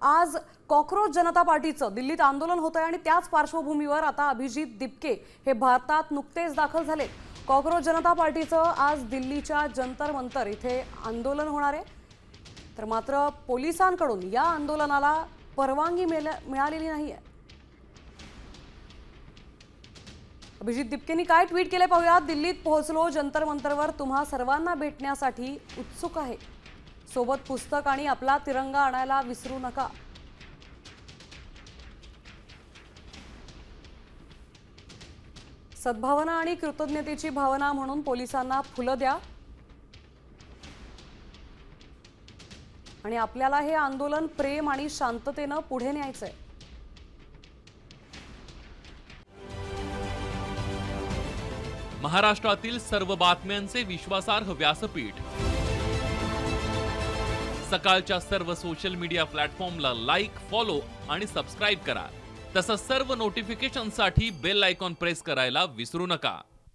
आज कॉकरोच जनता पार्टीचं दिल्लीत आंदोलन होतंय आणि त्याच पार्श्वभूमीवर आता अभिजित दिपके हे भारतात नुकतेच दाखल झाले। कॉकरोच जनता पार्टीचं आज दिल्लीच्या जंतर मंतर इथे आंदोलन होणार आहे, तर मात्र पोलिसांकडून या आंदोलनाला परवानगी मिळालेली नाहीये। अभिजित दिपकेंनी काय ट्विट केले पाहूया। दिल्लीत पोहोचलो, जंतर मंतरवर तुम्हा सर्वांना भेटण्यासाठी उत्सुक आहे। सोबत पुस्तक आणि आपला तिरंगा आणायला विसरू नका। सद्भावना आणि कृतज्ञतेची भावना म्हणून पोलिसांना फुलं द्या आणि आपल्याला हे आंदोलन प्रेम आणि शांततेने पुढे न्यायचंय। महाराष्ट्रातील सर्व बातम्यांचे विश्वासार्ह व्यासपीठ, सकाळच्या सर्व सोशल मीडिया प्लॅटफॉर्मला लाईक, फॉलो आणि सबस्क्राईब करा। तसंच सर्व नोटिफिकेशनसाठी बेल आयकॉन प्रेस करायला विसरू नका।